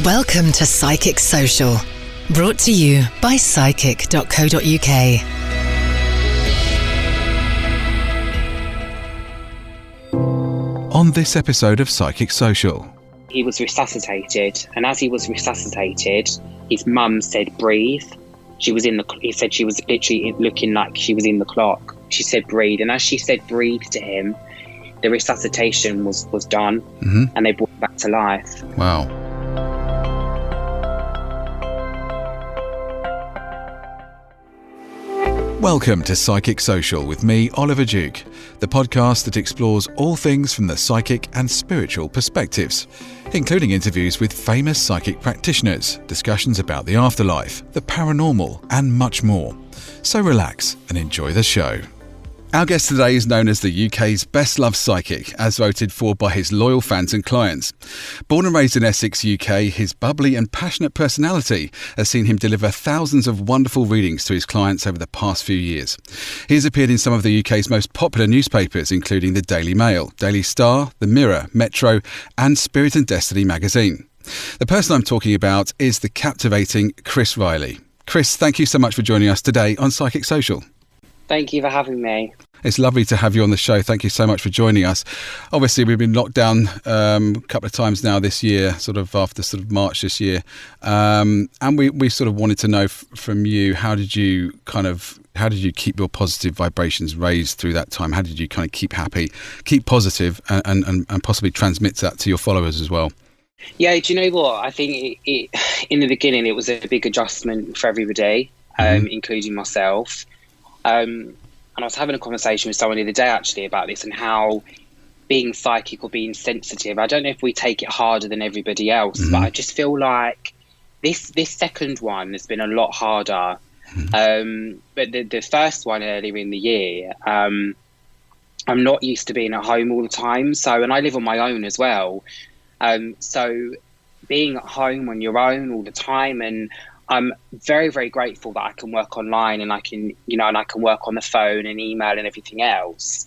Welcome to Psychic Social, brought to you by psychic.co.uk. On this episode of Psychic Social. He was resuscitated, and as he was resuscitated, his mum said, breathe. He said she was literally looking like she was in the clock. She said, breathe. And as she said, breathe to him, the resuscitation was done, and they brought him back to life. Wow. Welcome to Psychic Social with me, Oliver Duke, the podcast that explores all things from the psychic and spiritual perspectives, including interviews with famous psychic practitioners, discussions about the afterlife, the paranormal, and much more. So relax and enjoy the show. Our guest today is known as the UK's best-loved psychic, as voted for by his loyal fans and clients. Born and raised in Essex, UK, his bubbly and passionate personality has seen him deliver thousands of wonderful readings to his clients over the past few years. He has appeared in some of the UK's most popular newspapers, including the Daily Mail, Daily Star, The Mirror, Metro, and Spirit and Destiny magazine. The person I'm talking about is the captivating Chris Riley. Chris, thank you so much for joining us today on Psychic Social. Thank you for having me. It's lovely to have you on the show. Thank you so much for joining us. Obviously, we've been locked down a couple of times now this year, sort of after sort of March this year. And we sort of wanted to know from you, how did you keep your positive vibrations raised through that time? How did you kind of keep happy, keep positive, and possibly transmit that to your followers as well? Yeah, do you know what? I think it in the beginning, it was a big adjustment for everybody, including myself. And I was having a conversation with someone the other day actually about this and how being psychic or being sensitive, I don't know if we take it harder than everybody else, but I just feel like this second one has been a lot harder. But the first one earlier in the year, I'm not used to being at home all the time. And I live on my own as well. So being at home on your own all the time, and I'm very, very grateful that I can work online and I can work on the phone and email and everything else.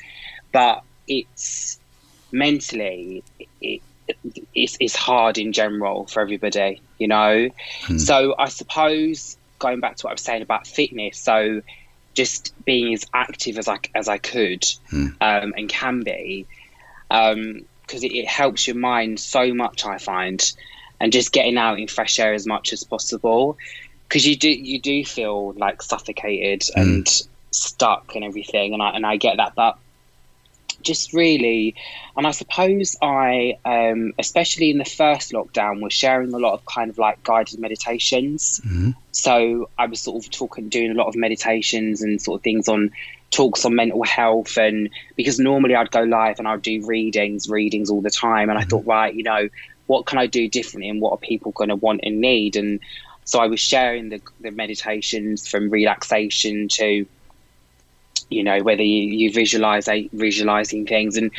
But it's mentally, it's hard in general for everybody, you know. So I suppose going back to what I was saying about fitness, so just being as active as I could and can be, because it helps your mind so much, I find. And just getting out in fresh air as much as possible, because you do feel like suffocated and stuck and everything, and I get that, but just really, and I suppose I especially in the first lockdown, was sharing a lot of kind of like guided meditations. So I was sort of doing a lot of meditations and sort of things on talks on mental health, and because normally I'd go live and I'd do readings all the time, and I thought, right, you know, what can I do differently and what are people going to want and need? And so I was sharing the meditations from relaxation to, you know, whether you visualizing things, and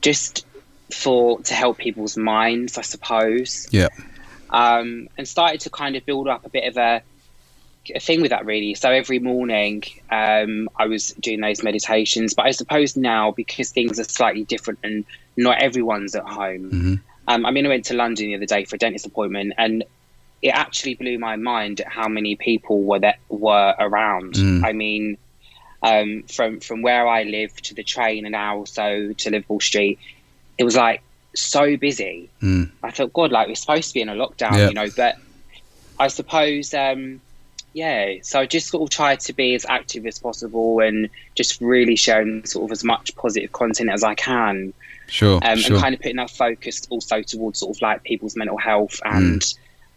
just to help people's minds, I suppose. Yeah. And started to kind of build up a bit of a thing with that, really. So every morning I was doing those meditations, but I suppose now, because things are slightly different and not everyone's at home, I went to London the other day for a dentist appointment, and it actually blew my mind at how many people were around. I mean, from where I live to the train and also to Liverpool Street, it was like so busy. I thought, God, like we're supposed to be in a lockdown, you know, but I suppose, so I just sort of tried to be as active as possible and just really sharing sort of as much positive content as I can. Sure. And kind of putting that focus also towards sort of like people's mental health and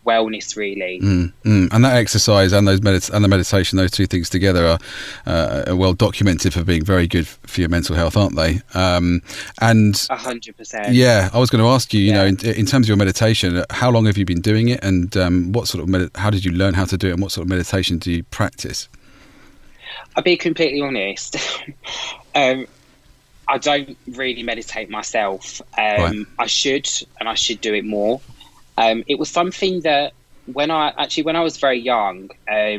wellness, really. And that exercise and the meditation, those two things together are well documented for being very good for your mental health, aren't they? And 100%. Yeah, I was going to ask you, you know, in terms of your meditation, how long have you been doing it, and what sort of how did you learn how to do it, and what sort of meditation do you practice? I'll be completely honest. I don't really meditate myself. Right. I should do it more. It was something that when I was very young, I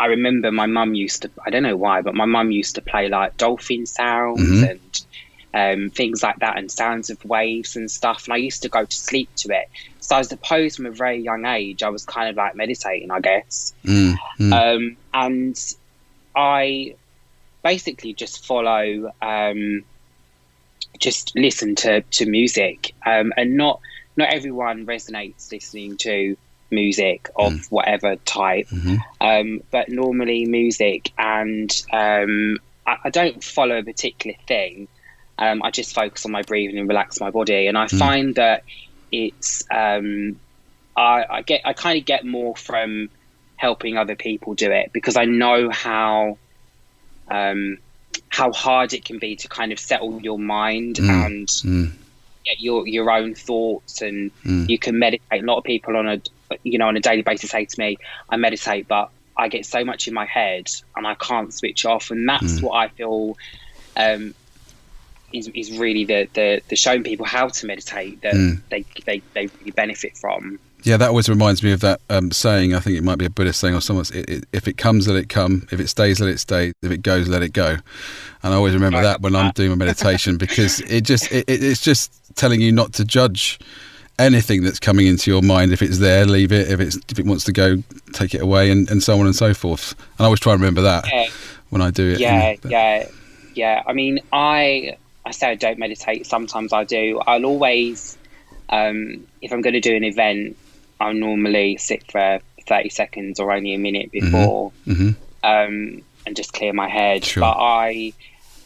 remember my mum used to, I don't know why, but my mum used to play like dolphin sounds things like that, and sounds of waves and stuff. And I used to go to sleep to it. So I suppose from a very young age, I was kind of like meditating, I guess. And I basically just follow, just listen to music, and not everyone resonates listening to music of whatever type, but normally music, and I don't follow a particular thing. I just focus on my breathing and relax my body, and I find that it's I kind of get more from helping other people do it, because I know how hard it can be to kind of settle your mind and get your own thoughts, and you can meditate. A lot of people on a daily basis say to me, I meditate, but I get so much in my head and I can't switch off. And that's what I feel is really the showing people how to meditate that they really benefit from. Yeah, that always reminds me of that saying. I think it might be a Buddhist saying, or someone's, if it comes, let it come. If it stays, let it stay. If it goes, let it go. And I always remember that when I'm doing my meditation, because it's just telling you not to judge anything that's coming into your mind. If it's there, leave it. If it wants to go, take it away, and so on and so forth. And I always try and remember that when I do it. Yeah. I mean, I say I don't meditate. Sometimes I do. I'll always, if I'm going to do an event, I'll normally sit for 30 seconds or only a minute before, and just clear my head. Sure. But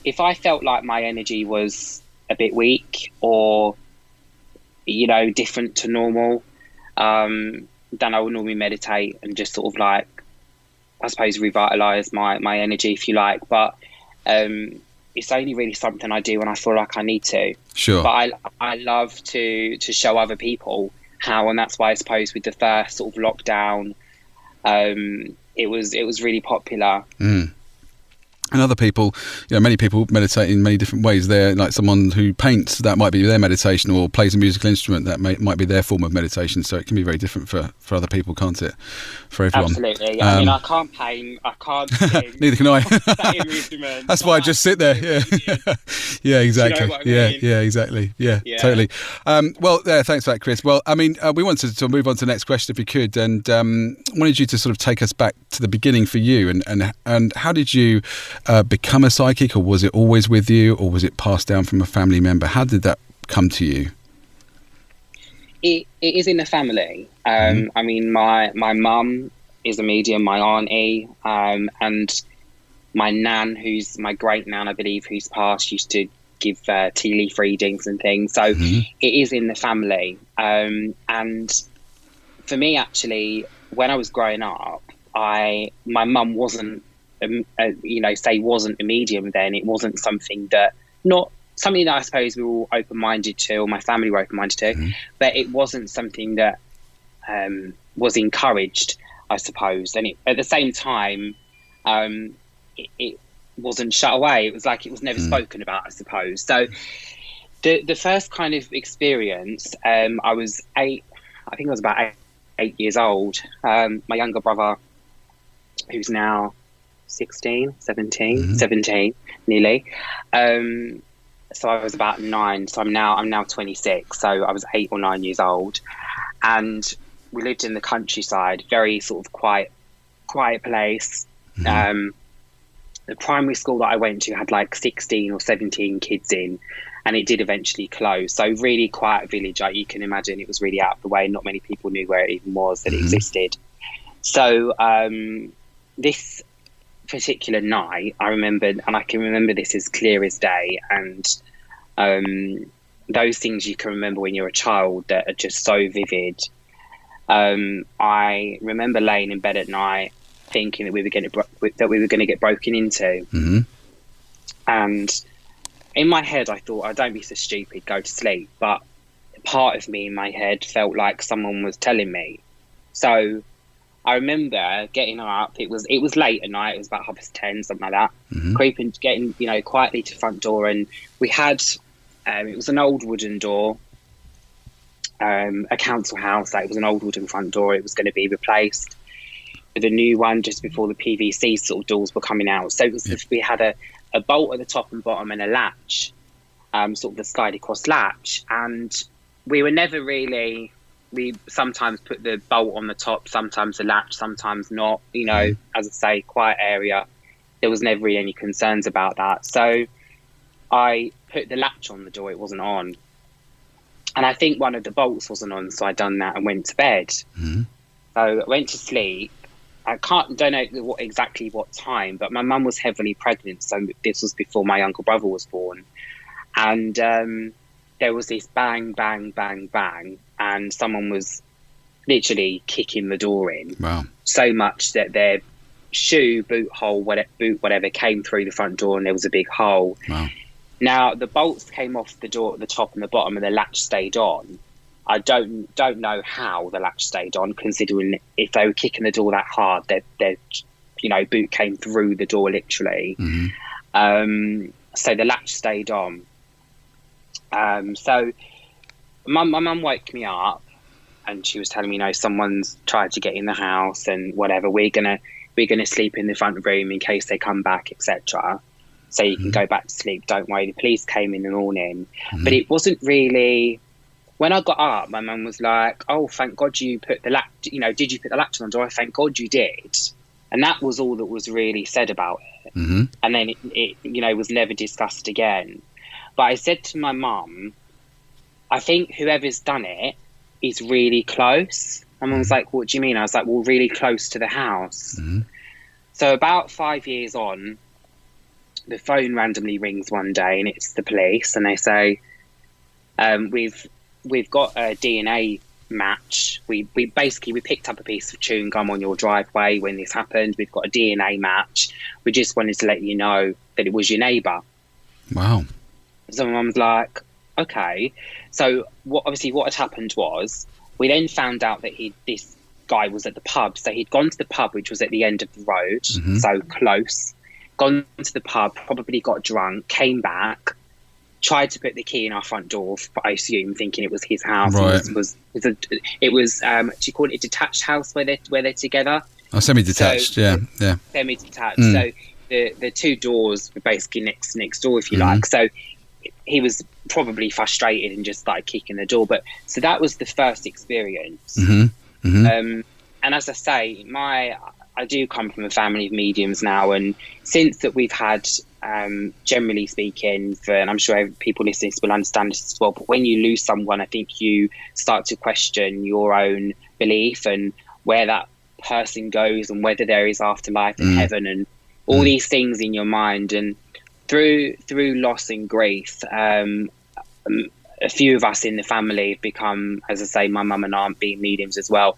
if I felt like my energy was a bit weak or, different to normal, then I would normally meditate and just sort of like, I suppose, revitalize my energy, if you like. But it's only really something I do when I feel like I need to. Sure. But I love to show other people how, and that's why I suppose with the first sort of lockdown, it was really popular. And other people, many people meditate in many different ways. They're like someone who paints, that might be their meditation, or plays a musical instrument, that might be their form of meditation. So it can be very different for other people, can't it? For everyone. Absolutely. I mean, I can't paint, I can't sing. Neither can I. That's why I just sit there. Yeah. Yeah, exactly. Do you know what I mean? Yeah, exactly. Yeah, totally. Thanks for that, Chris. Well, I mean, we wanted to move on to the next question, if we could, and wanted you to sort of take us back to the beginning for you, and how did you become a psychic, or was it always with you, or was it passed down from a family member? How did that come to you? It is in the family. I mean, my mum is a medium, my auntie, and my nan, who's my great nan, I believe, who's passed, used to give tea leaf readings and things. So it is in the family. And for me, actually, when I was growing up, my mum wasn't, wasn't a medium then. It wasn't something that I suppose we were all open-minded to, or my family were open-minded to, but it wasn't something that was encouraged, I suppose. And at the same time, it wasn't shut away. It was like it was never spoken about, I suppose. So the first kind of experience, I was I think I was about 8 years old. My younger brother, who's now 17 nearly, so I was about 9, so I'm now 26, so I was 8 or 9 years old, and we lived in the countryside, very sort of quiet place. The primary school that I went to had like 16 or 17 kids in, and it did eventually close. So really quiet village, like you can imagine. It was really out of the way. Not many people knew where it even was, that it existed. So this particular night, I remembered, and I can remember this as clear as day, and those things you can remember when you're a child that are just so vivid. I remember laying in bed at night thinking that we were going to get broken into, and in my head I thought, oh, don't be so stupid, go to sleep. But part of me in my head felt like someone was telling me. So I remember getting up. It was late at night. It was about 10:30, something like that. Getting quietly to the front door, and we had it was an old wooden door, a council house. Like, it was an old wooden front door. It was going to be replaced with a new one just before the PVC sort of doors were coming out. So we had a bolt at the top and bottom and a latch. sort of the slide across latch, and we were never really. We sometimes put the bolt on the top, sometimes the latch, sometimes not. You know, as I say, quiet area. There was never really any concerns about that. So I put the latch on the door; it wasn't on, and I think one of the bolts wasn't on. So I done that and went to bed. Mm-hmm. So I went to sleep. I don't know exactly what time, but my mum was heavily pregnant, so this was before my younger brother was born, and there was this bang, bang, bang, bang, and someone was literally kicking the door in. Wow! So much that their shoe, boot hole, whatever, came through the front door, and there was a big hole. Wow! Now the bolts came off the door at the top and the bottom, and the latch stayed on. I don't know how the latch stayed on, considering if they were kicking the door that hard, their boot came through the door literally. Mm-hmm. So the latch stayed on. So my mum woke me up, and she was telling me, someone's tried to get in the house and whatever. We're gonna sleep in the front room in case they come back, etc. So you can go back to sleep. Don't worry. The police came in the morning, but it wasn't really. When I got up, my mum was like, "Oh, thank God you put the latch. Did you put the latch on the door? Thank God you did." And that was all that was really said about it. Mm-hmm. And then it was never discussed again. But I said to my mum, "I think whoever's done it is really close." My mum was like, "What do you mean?" I was like, "Well, really close to the house." Mm-hmm. So about 5 years on, the phone randomly rings one day, and it's the police, and they say, We've got a DNA match. We picked up a piece of chewing gum on your driveway when this happened. We've got a DNA match. We just wanted to let you know that it was your neighbour. Wow. So my mum's like, okay. So what had happened was, we then found out that this guy was at the pub. So he'd gone to the pub, which was at the end of the road, so close. Gone to the pub, probably got drunk, came back, tried to put the key in our front door, I assume, thinking it was his house. Right. It was do you call it a detached house where they're together? Oh, semi-detached, so, yeah. Semi-detached. So the two doors were basically next door, if you like. So he was probably frustrated and just started kicking the door. But so that was the first experience. And as I say, I do come from a family of mediums now, and since that we've had, generally speaking, and I'm sure people listening will understand this as well, but when you lose someone, I think you start to question your own belief and where that person goes and whether there is afterlife and heaven and all these things in your mind. And through loss and grief, a few of us in the family have become, as I say, my mum and aunt being mediums as well,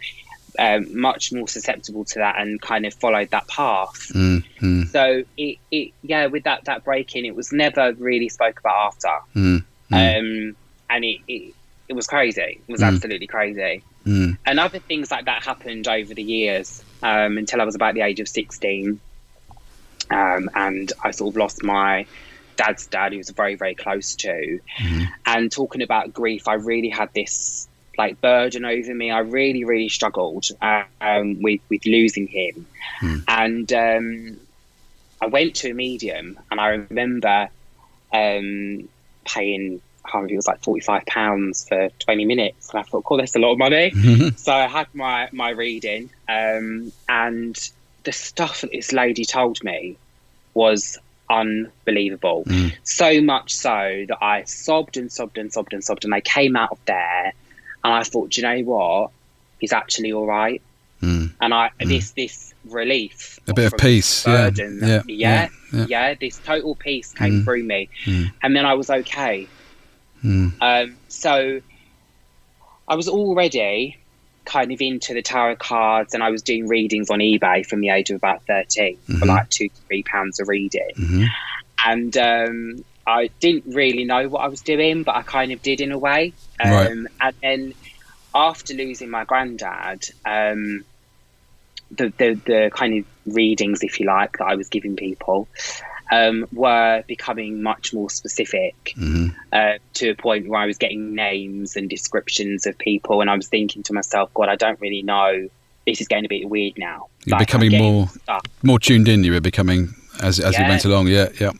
much more susceptible to that and kind of followed that path. So with that break-in, it was never really spoke about after. And it was crazy. It was absolutely crazy. And other things like that happened over the years, until I was about the age of 16. And I sort of lost my dad's dad, who was very, very close to. And talking about grief, I really had this burden over me. I really, really struggled with losing him. And I went to a medium, and I remember paying, I can't remember, it was like £45 for 20 minutes. And I thought, cool, that's a lot of money. So I had my reading, and the stuff that this lady told me was unbelievable. So much so that I sobbed and sobbed and sobbed and sobbed, and I came out of there and I thought, do you know what? He's actually all right. And this relief, a bit of peace, burden, this total peace came through me, and then I was okay. So I was already kind of into the tarot cards, and I was doing readings on eBay from the age of about 13 for like £2 to £3 a reading. And I didn't really know what I was doing, but I kind of did in a way. And then after losing my granddad, the kind of readings, if you like, that I was giving people were becoming much more specific, to a point where I was getting names and descriptions of people, and I was thinking to myself, God, I don't really know. This is going to be weird now. You're becoming more tuned in. You were becoming as you went along. Yeah.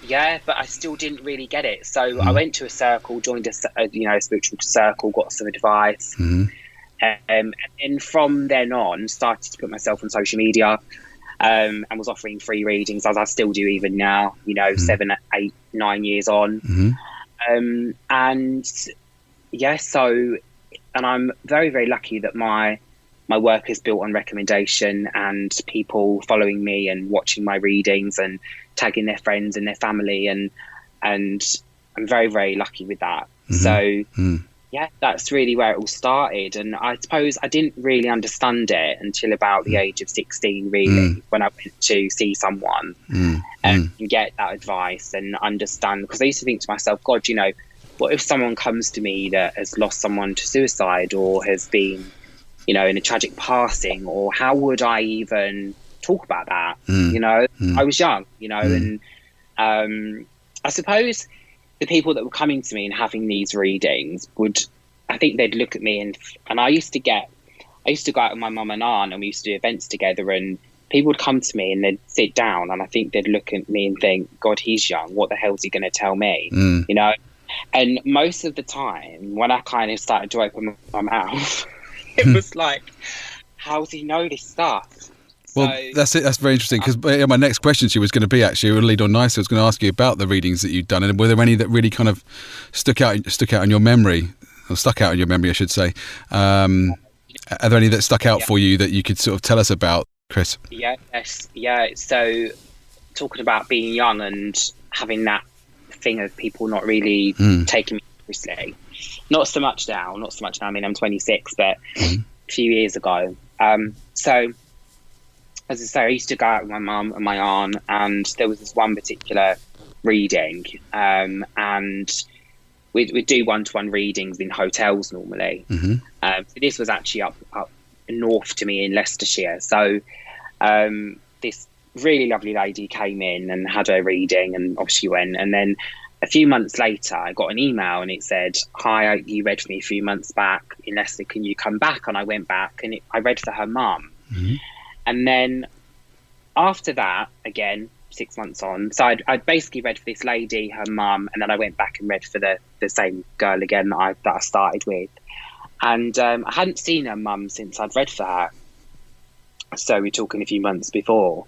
Yeah, but I still didn't really get it. So I went to a circle, joined a spiritual circle, got some advice. And then from then on, started to put myself on social media, and was offering free readings, as I still do even now, 7, 8, 9 years on. And yeah, and I'm very, very lucky that my work is built on recommendation and people following me and watching my readings and tagging their friends and their family, and I'm very, very lucky with that. So yeah, that's really where it all started. And I suppose I didn't really understand it until about the age of 16, really, when I went to see someone and get that advice and understand. Because I used to think to myself, God, what if someone comes to me that has lost someone to suicide or has been, in a tragic passing, or how would I even talk about that? I was young, and I suppose the people that were coming to me and having these readings I think they'd look at me and I used to go out with my mum and aunt, and we used to do events together, and people would come to me and they'd sit down, and I think they'd look at me and think, God, he's young. What the hell is he going to tell me? And most of the time when I kind of started to open my mouth, it was like, how does he know this stuff? Well, that's it. That's very interesting, because my next question to you was going to be, actually, it would lead on nicely. I was going to ask you about the readings that you'd done, and were there any that really kind of stuck out in your memory, or stuck out in your memory, I should say? Are there any that stuck out for you that you could sort of tell us about, Chris? Yeah. So, talking about being young and having that thing of people not really taking me seriously. Not so much now. I mean, I'm 26, but a few years ago. So, as I say, I used to go out with my mum and my aunt, and there was this one particular reading, and we'd do one-to-one readings in hotels normally. So this was actually up north to me in Leicestershire. So this really lovely lady came in and had her reading, and off she went. And then a few months later, I got an email, and it said, "Hi, you read for me a few months back in Leicester. Can you come back?" And I went back, and I read for her mum. And then after that, again, 6 months on, so I'd basically read for this lady, her mum, and then I went back and read for the same girl again that I started with. And I hadn't seen her mum since I'd read for her. So we're talking a few months before.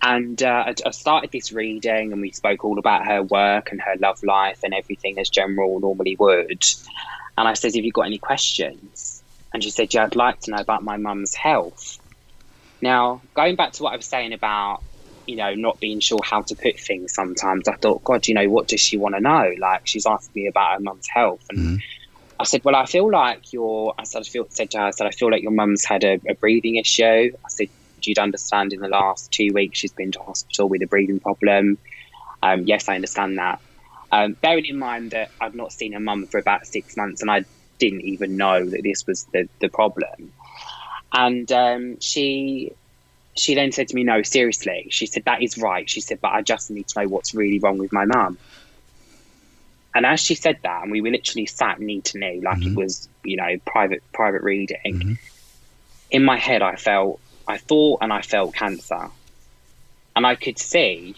And I started this reading, and we spoke all about her work and her love life and everything as general normally would. And I said, "Have you got any questions?" And she said, "Yeah, I'd like to know about my mum's health." Now, going back to what I was saying about, not being sure how to put things sometimes, I thought, God, what does she want to know? Like, she's asking me about her mum's health. And I said, well, I feel like I feel like your mum's had a breathing issue. I said, you'd understand in the last 2 weeks she's been to hospital with a breathing problem. Yes, I understand that. Bearing in mind that I'd not seen her mum for about 6 months, and I didn't even know that this was the problem. And she then said to me, "No, seriously," she said, "that is right." She said, "But I just need to know what's really wrong with my mum." And as she said that, and we were literally sat knee to knee, like it was, private reading. In my head, I thought and I felt cancer. And I could see,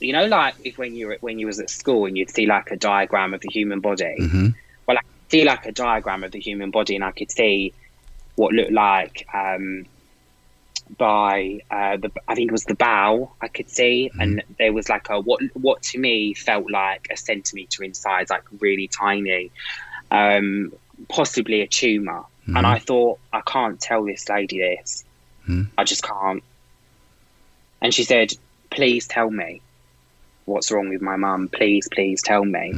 like if when you was at school and you'd see like a diagram of the human body. Well, I could see like a diagram of the human body, and I could see what looked like I think it was the bowel I could see, and there was like what to me felt like a centimetre in size, like really tiny, possibly a tumour. And I thought, I can't tell this lady this. I just can't. And she said, "Please tell me what's wrong with my mum. Please tell me."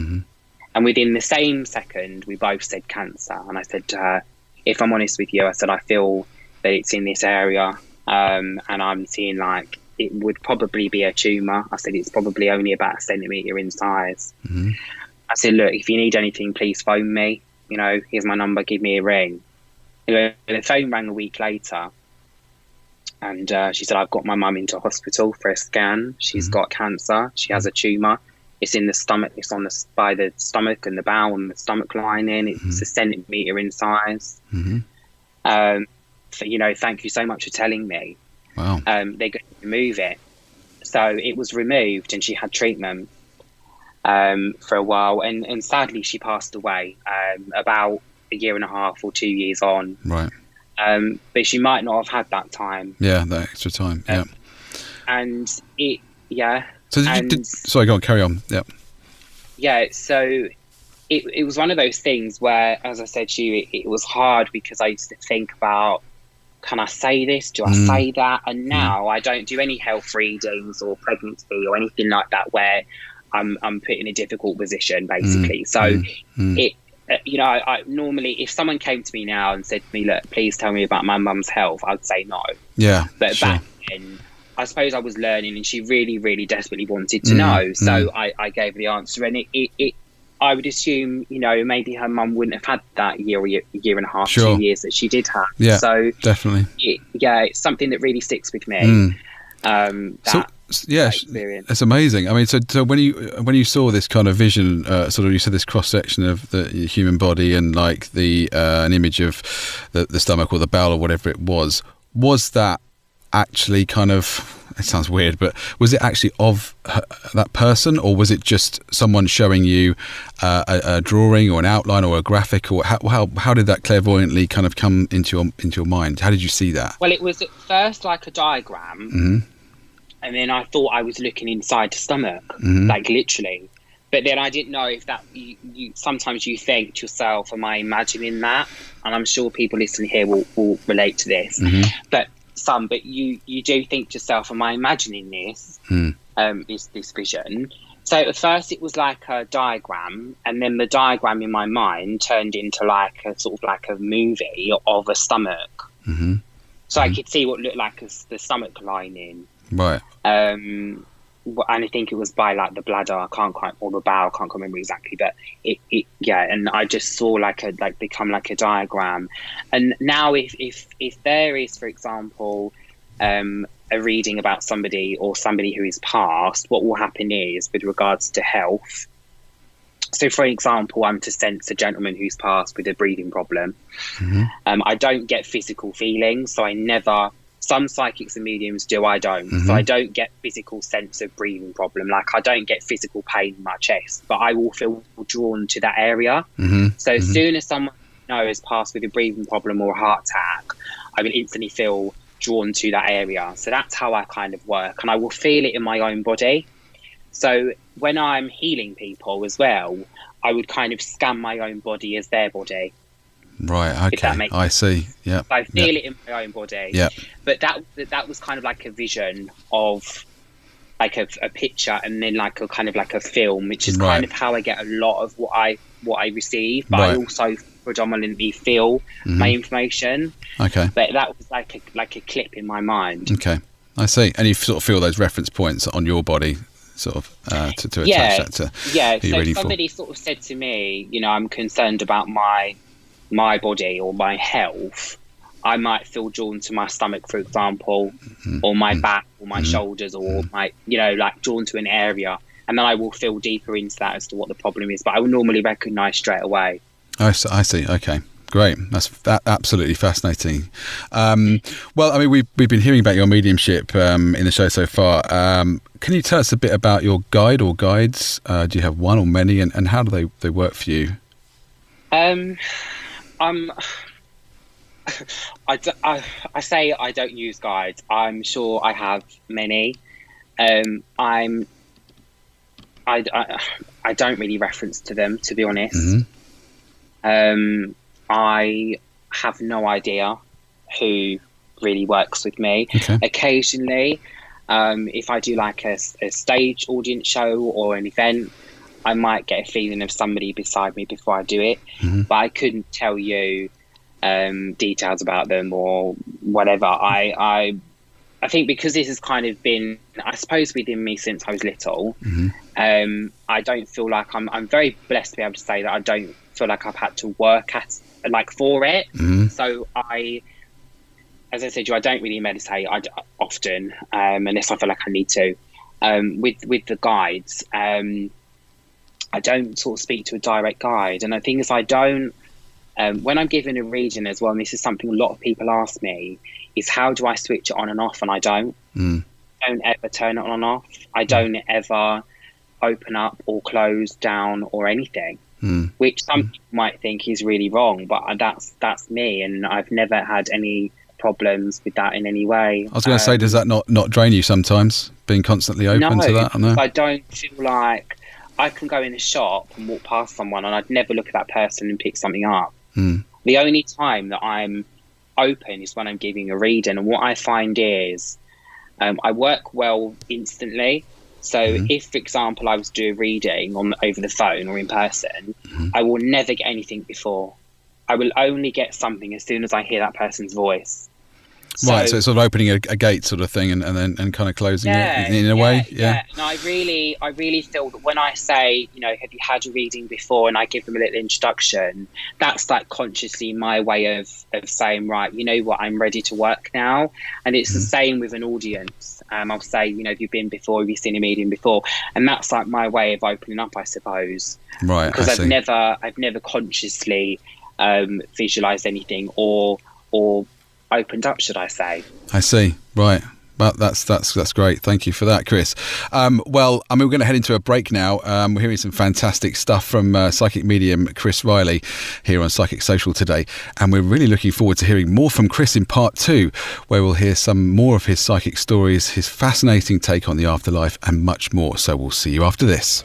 And within the same second, we both said cancer. And I said to her, "If I'm honest with you," I said, "I feel that it's in this area, and I'm seeing like it would probably be a tumour." I said, "It's probably only about a centimetre in size." I said, "Look, if you need anything, please phone me. Here's my number, give me a ring." And the phone rang a week later, and she said, "I've got my mum into hospital for a scan. She's got cancer. She has a tumour. It's in the stomach. It's by the stomach and the bowel and the stomach lining. It's a centimetre in size." So, thank you so much for telling me. Wow. They're going to remove it. So it was removed, and she had treatment for a while, and sadly she passed away about a year and a half or 2 years on. Right. But she might not have had that time. Yeah, that extra time. Yeah. And it, yeah. So sorry, go on, carry on. Yeah. Yeah. So it was one of those things where, as I said to you, it was hard because I used to think about, can I say this? Do I say that? And now I don't do any health readings or pregnancy or anything like that where I'm put in a difficult position, basically. It, you know, I normally, if someone came to me now and said to me, look, please tell me about my mum's health, I'd say no. Yeah. But sure. back then, I suppose I was learning, and she really, really desperately wanted to know. So I gave her the answer, and it I would assume, you know, maybe her mum wouldn't have had that year and a half, sure. 2 years that she did have. Yeah, so definitely. It's something that really sticks with me. Experience. It's amazing. I mean, so when you saw this kind of vision, sort of, you said this cross section of the human body and like the an image of the stomach or the bowel or whatever it was that actually kind of, it sounds weird, but was it actually of that person, or was it just someone showing you a drawing or an outline or a graphic, or how did that clairvoyantly kind of come into your mind? How did you see that? Well, it was at first like a diagram, and then I thought I was looking inside the stomach, like literally. But then I didn't know if that, you sometimes you think to yourself, am I imagining that? And I'm sure people listening here will relate to this. But you do think to yourself, am I imagining this? This vision. So at first it was like a diagram, and then the diagram in my mind turned into like a sort of like a movie of a stomach. So I could see what looked like the stomach lining. Right. And I think it was by like the bladder, or the bowel, I can't remember exactly, but it and I just saw become like a diagram. And now if there is, for example, a reading about somebody or somebody who is passed, what will happen is, with regards to health, so for example, I'm to sense a gentleman who's passed with a breathing problem. I don't get physical feelings, so I never. Some psychics and mediums do, I don't. So I don't get physical sense of breathing problem. Like, I don't get physical pain in my chest, but I will feel drawn to that area. So as soon as someone I know has passed with a breathing problem or a heart attack, I will instantly feel drawn to that area. So that's how I kind of work, and I will feel it in my own body. So when I'm healing people as well, I would kind of scan my own body as their body. Right, okay, I see. Yeah, so I feel it in my own body. Yeah, but that was kind of like a vision of like a picture, and then like a kind of like a film, which is kind of how I get a lot of what I receive. But I also predominantly feel my information. Okay, but that was like a clip in my mind. Okay, I see. And you sort of feel those reference points on your body, sort of to attach that to who you're reading for. Somebody sort of said to me, you know, I'm concerned about my body or my health. I might feel drawn to my stomach, for example, or my back or my shoulders, or my, you know, like drawn to an area, and then I will feel deeper into that as to what the problem is, but I will normally recognize straight away. I see. Okay, great. That's absolutely fascinating. Well, I mean, we've been hearing about your mediumship in the show so far. Can you tell us a bit about your guide or guides? Do you have one or many, and how do they work for you? I say I don't use guides. I'm sure I have many. I don't really reference to them, to be honest. I have no idea who really works with me. Okay. Occasionally, if I do like a stage audience show or an event, I might get a feeling of somebody beside me before I do it, but I couldn't tell you details about them or whatever. I think because this has kind of been, I suppose, within me since I was little, I don't feel like I'm very blessed to be able to say that I don't feel like I've had to work for it. So as I said to you, I don't really meditate often, unless I feel like I need to. With the guides, I don't sort of speak to a direct guide. And the thing is, I don't, when I'm given a reading as well, and this is something a lot of people ask me, is how do I switch it on and off? And I don't. don't ever turn it on and off. I don't ever open up or close down or anything, which some people might think is really wrong, but that's me, and I've never had any problems with that in any way. I was going to say, does that not drain you sometimes, being constantly open to that? No, I don't feel like I can go in a shop and walk past someone and I'd never look at that person and pick something up. The only time that I'm open is when I'm giving a reading, and what I find is I work well instantly. So if, for example, I was to do a reading over the phone or in person, I will never get anything before. I will only get something as soon as I hear that person's voice. Right, so it's sort of opening a gate sort of thing and then kind of closing it in a way. Yeah. And I really feel that when I say, have you had a reading before, and I give them a little introduction, that's like consciously my way of saying, right, you know what, I'm ready to work now. And it's the same with an audience. I'll say, have you been before? Have you seen a medium before? And that's like my way of opening up, I suppose. Right. Because I've never consciously visualized anything or opened up, should I say. I see. Right. Well, that's great. Thank you for that, Chris. Well, we're going to head into a break now. We're hearing some fantastic stuff from psychic medium Chris Riley here on Psychic Social today. And we're really looking forward to hearing more from Chris in part 2, where we'll hear some more of his psychic stories, his fascinating take on the afterlife, and much more. So we'll see you after this.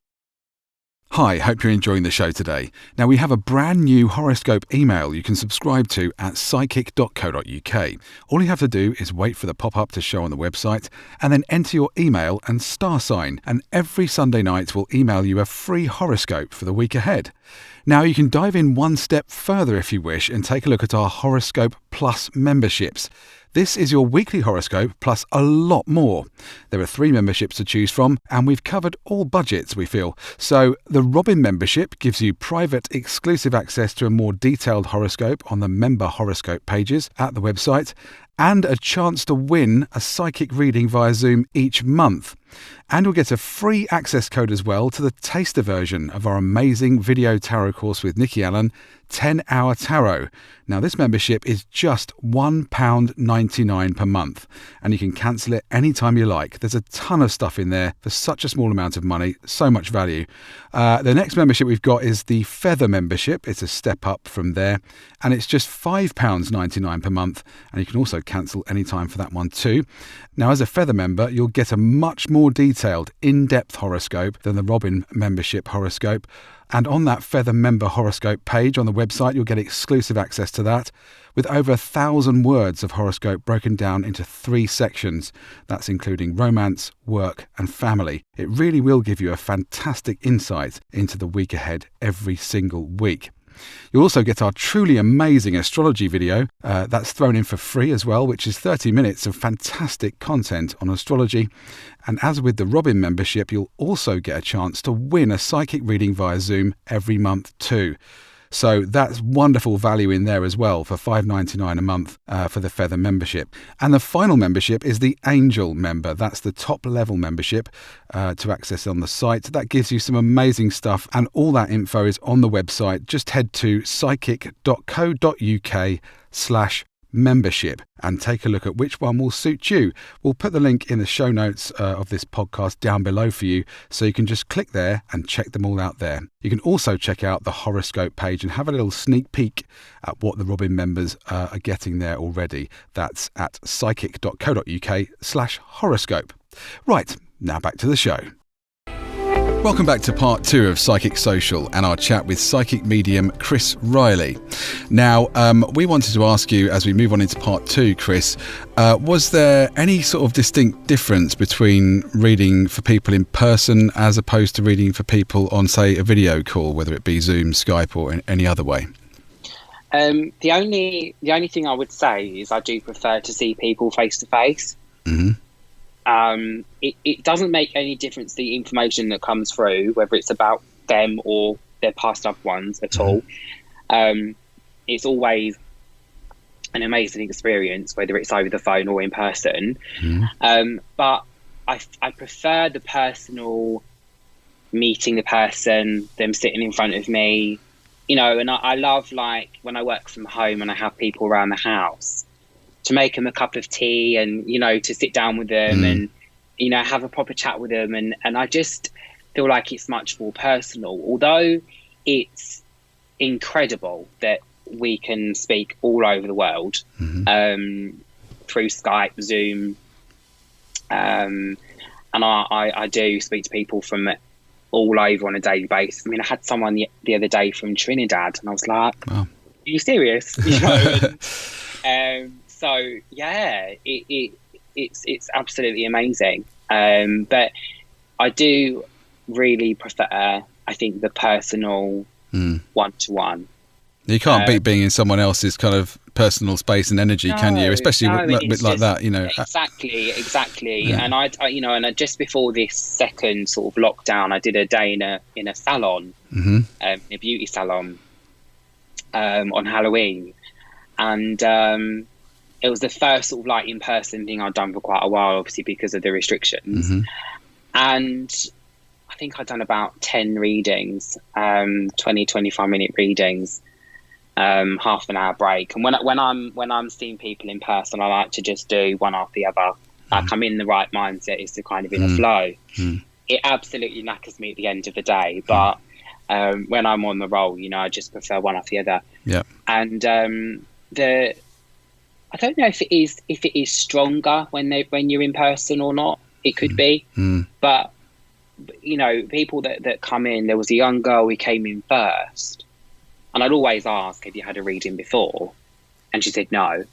Hi, hope you're enjoying the show today. Now, we have a brand new horoscope email you can subscribe to at psychic.co.uk. All you have to do is wait for the pop-up to show on the website and then enter your email and star sign, and every Sunday night we'll email you a free horoscope for the week ahead. Now, you can dive in one step further if you wish and take a look at our Horoscope Plus memberships. This is your weekly horoscope plus a lot more. There are 3 memberships to choose from, and we've covered all budgets, we feel. So the Robin membership gives you private, exclusive access to a more detailed horoscope on the member horoscope pages at the website, and a chance to win a psychic reading via Zoom each month. And you'll get a free access code as well to the taster version of our amazing video tarot course with Nikki Allen, 10-Hour Tarot. Now, this membership is just £1.99 per month, and you can cancel it anytime you like. There's a ton of stuff in there for such a small amount of money, so much value. The next membership we've got is the Feather membership. It's a step up from there, and it's just £5.99 per month, and you can also cancel anytime for that one too. Now, as a Feather member, you'll get a much more detailed, in-depth horoscope than the Robin membership horoscope. And on that Feather member horoscope page on the website, you'll get exclusive access to that with over 1,000 words of horoscope broken down into 3 sections. That's including romance, work and family. It really will give you a fantastic insight into the week ahead every single week. You'll also get our truly amazing astrology video. That's thrown in for free as well, which is 30 minutes of fantastic content on astrology. And as with the Robin membership, you'll also get a chance to win a psychic reading via Zoom every month too. So that's wonderful value in there as well for $5.99 a month for the Feather membership. And the final membership is the Angel member. That's the top level membership to access on the site. That gives you some amazing stuff, and all that info is on the website. Just head to psychic.co.uk/membership and take a look at which one will suit you. We'll put the link in the show notes of this podcast down below for you, so you can just click there and check them all out there. You can also check out the horoscope page and have a little sneak peek at what the Robin members are getting there already. That's at psychic.co.uk/horoscope. Right, now back to the show. Welcome back to part 2 of Psychic Social and our chat with psychic medium Chris Riley. Now, we wanted to ask you, as we move on into part 2, Chris, was there any sort of distinct difference between reading for people in person as opposed to reading for people on, say, a video call, whether it be Zoom, Skype or in any other way? The only thing I would say is I do prefer to see people face to face. Mm-hmm. It doesn't make any difference the information that comes through, whether it's about them or their past loved ones at all. It's always an amazing experience, whether it's over the phone or in person. But I prefer the personal meeting the person, them sitting in front of me, and I love, like, when I work from home and I have people around the house, to make them a cup of tea and, to sit down with them and have a proper chat with them. And I just feel like it's much more personal, although it's incredible that we can speak all over the world through Skype, Zoom. And I do speak to people from all over on a daily basis. I mean, I had someone the other day from Trinidad, and I was like, wow. Are you serious? So yeah, it's absolutely amazing. But I do really prefer, I think, the personal one-to-one. You can't beat being in someone else's kind of personal space and energy, can you? Especially with like that, Exactly. Yeah. And I just before this second sort of lockdown, I did a day in a salon, a beauty salon, on Halloween, and it was the first sort of like in-person thing I'd done for quite a while, obviously because of the restrictions. And I think I'd done about 10 readings, 25 minute readings. Half an hour break, and when I'm seeing people in person, I like to just do one after the other. Like I'm in the right mindset, is to kind of in a flow. It absolutely knackers me at the end of the day, but when I'm on the roll, I just prefer one after the other. Yeah. And I don't know if it is stronger when you're in person or not. It could be, but people that come in. There was a young girl who came in first. And I'd always ask, have you had a reading before? And she said no. And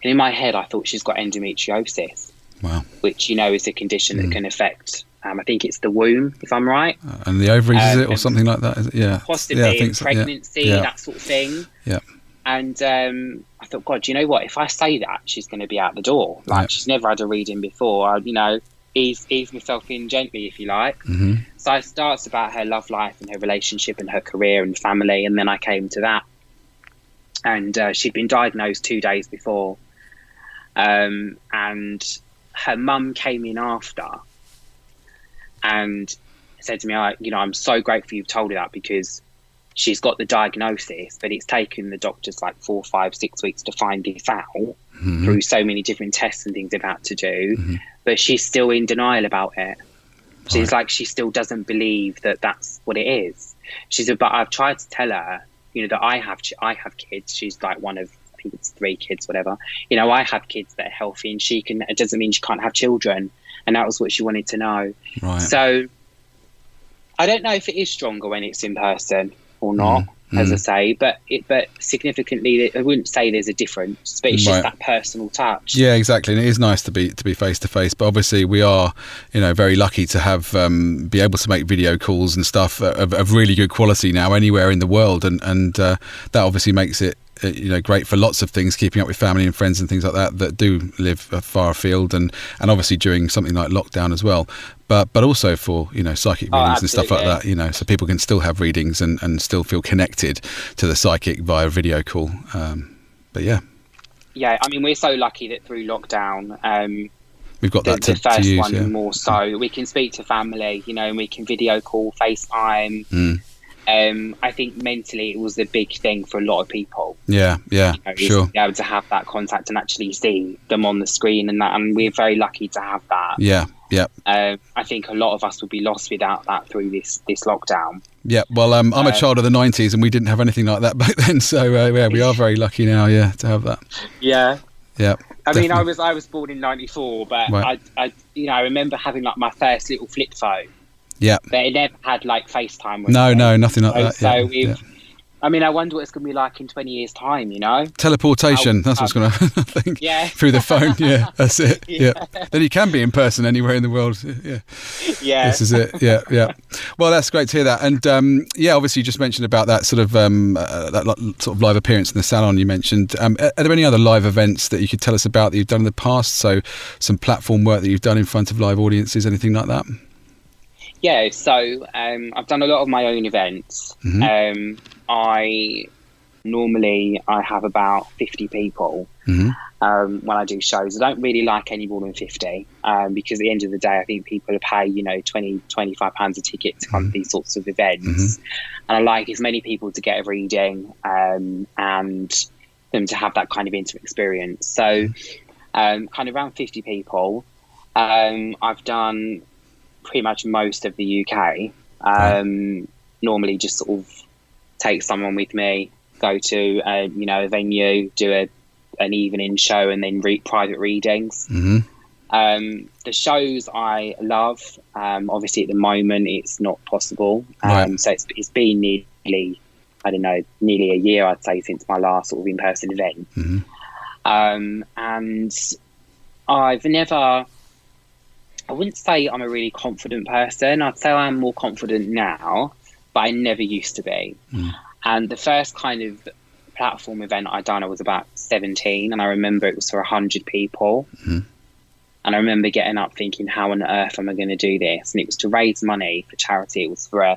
in my head, I thought she's got endometriosis. Wow. Which, is a condition that can affect, I think it's the womb, if I'm right. And the ovaries, is it? Or something like that? Is it? Yeah. Possibly, I think so. Pregnancy, that sort of thing. Yeah. And I thought, God, you know what? If I say that, she's going to be out the door. Like, she's never had a reading before. Ease myself in gently, if you like. So I started about her love life and her relationship and her career and family, and then I came to that. And she'd been diagnosed 2 days before, and her mum came in after and said to me, I'm so grateful you've told her that, because she's got the diagnosis, but it's taken the doctors like 4, 5, 6 weeks to find this out through so many different tests and things they've had to do. But she's still in denial about it. She's like, she still doesn't believe that that's what it is. She said, but I've tried to tell her, that I have kids. She's like one of, I think it's 3 kids, whatever. I have kids that are healthy, and it doesn't mean she can't have children. And that was what she wanted to know. Right. So I don't know if it is stronger when it's in person or not, as I say, but significantly, I wouldn't say there's a difference, but it's just that personal touch. Yeah, exactly. And it is nice to be face to face, but obviously we are, very lucky to have be able to make video calls and stuff of really good quality now anywhere in the world, and that obviously makes it great for lots of things, keeping up with family and friends and things like that do live far afield, and obviously during something like lockdown as well, but also for psychic readings and stuff like that, so people can still have readings and still feel connected to the psychic via video call. But yeah, I mean, we're so lucky that through lockdown we've got that the first to use, one more so we can speak to family, and we can video call, FaceTime. I think mentally it was a big thing for a lot of people. Yeah, sure. To be able to have that contact and actually see them on the screen and that, and we're very lucky to have that. Yeah. I think a lot of us would be lost without that through this lockdown. Yeah, well, I'm a child of the 90s, and we didn't have anything like that back then, so we are very lucky now, to have that. Yeah. I mean, I was born in '94, but right. I remember having like my first little flip phone. Yeah, but it never had like FaceTime. No, nothing like that. So I mean, I wonder what it's going to be like in 20 years' time, Teleportation, that's what's going to happen, I think. Yeah. Through the phone, that's it. Yeah. Then you can be in person anywhere in the world. Yeah. This is it. Yeah. Well, that's great to hear that. And obviously you just mentioned about that sort of that sort of live appearance in the salon you mentioned. Are there any other live events that you could tell us about that you've done in the past? So some platform work that you've done in front of live audiences, anything like that? Yeah, so I've done a lot of my own events. I have about 50 people when I do shows. I don't really like any more than 50 because at the end of the day, I think people pay, £20-25 a ticket to come to these sorts of events. And I like as many people to get a reading and them to have that kind of intimate experience. So kind of around 50 people. I've done pretty much most of the UK. Normally just sort of take someone with me, go to a venue, do an evening show, and then read private readings. The shows I love, obviously at the moment it's not possible. So it's been nearly a year, I'd say, since my last sort of in-person event. And I wouldn't say I'm a really confident person. I'd say I'm more confident now, but I never used to be. And the first kind of platform event I done, I was about 17, and I remember it was for 100 people. And I remember getting up thinking, how on earth am I going to do this? And it was to raise money for charity. It was for a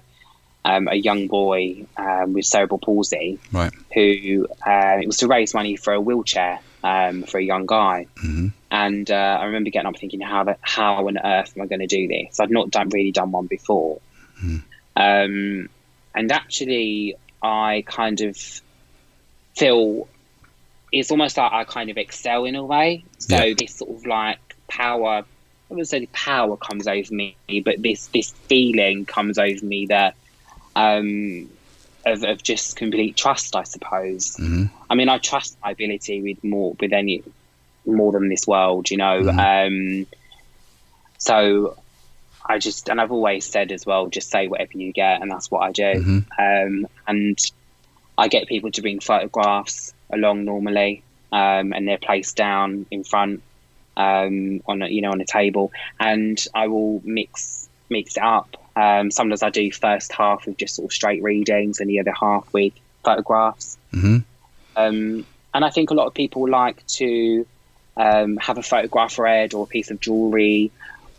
young boy with cerebral palsy, who it was to raise money for a wheelchair for a young guy. And I remember getting up thinking, how on earth am I going to do this? I'd not really done one before. And actually, I kind of feel it's almost like I kind of excel in a way. So this sort of like power, I wouldn't say power comes over me, but this feeling comes over me that of just complete trust, I suppose. I mean, I trust my ability with more than this world, so and I've always said as well, just say whatever you get, and that's what I do. And I get people to bring photographs along normally, and they're placed down in front on a table, and I will mix it up. Sometimes I do first half with just sort of straight readings, and the other half with photographs. And I think a lot of people like to have a photograph read, or a piece of jewelry,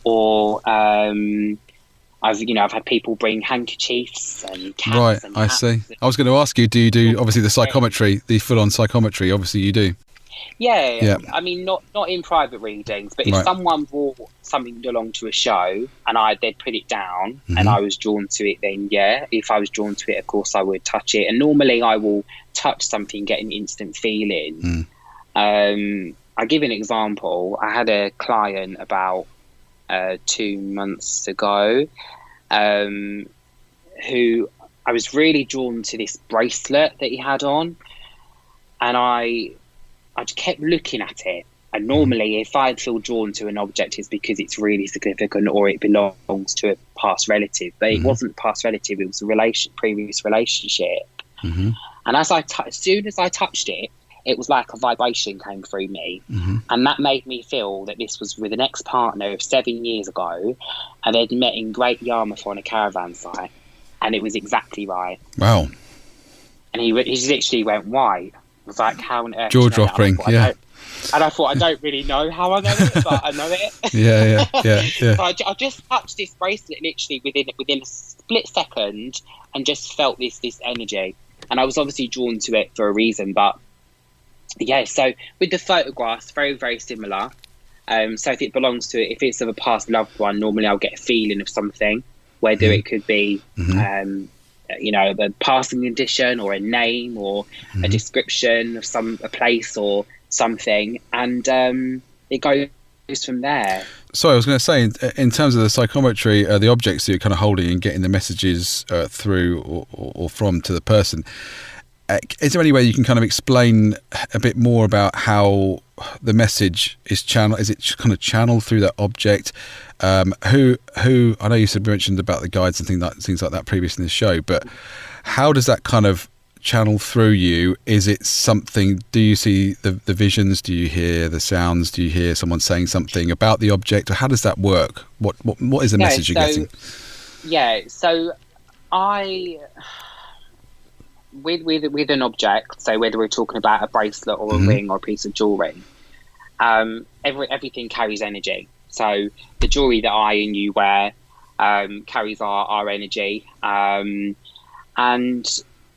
or I've had people bring handkerchiefs and cats. Right, and I see. I was going to ask you, do you do obviously the psychometry, the full-on psychometry? Obviously, you do. Yeah. I mean, not in private readings, but if someone brought something along to a show and they'd put it down and I was drawn to it, then if I was drawn to it, of course I would touch it. And normally I will touch something, get an instant feeling. I'll give an example. I had a client about 2 months ago who I was really drawn to this bracelet that he had on, and I just kept looking at it. And normally if I feel drawn to an object, it's because it's really significant or it belongs to a past relative, but it wasn't a past relative, it was a previous relationship. And as soon as I touched it, it was like a vibration came through me. And that made me feel that this was with an ex-partner of 7 years ago, and they'd met in Great Yarmouth on a caravan site, and it was exactly right. Wow. And he literally went white. I was like, how on earth? Jaw-dropping, yeah. And I thought, I don't really know how I know it, but I know it. Yeah. So I just touched this bracelet literally within a split second, and just felt this energy. And I was obviously drawn to it for a reason, but so with the photographs, very, very similar. So if it belongs to it, if it's of a past loved one, normally I'll get a feeling of something, whether it could be a passing condition, or a name, or a description of a place or something, and it goes from there. So I was going to say, in terms of the psychometry, the objects that you're kind of holding and getting the messages through or from to the person, is there any way you can kind of explain a bit more about how the message is channeled? Is it kind of channeled through that object? Who I know you mentioned about the guides and things like that previously in the show, but how does that kind of channel through you? Is it something? Do you see the visions? Do you hear the sounds? Do you hear someone saying something about the object? Or how does that work? What is the message you're getting? Yeah, so with an object, so whether we're talking about a bracelet or a ring or a piece of jewelry, everything carries energy. So the jewelry that I and you wear carries our energy, and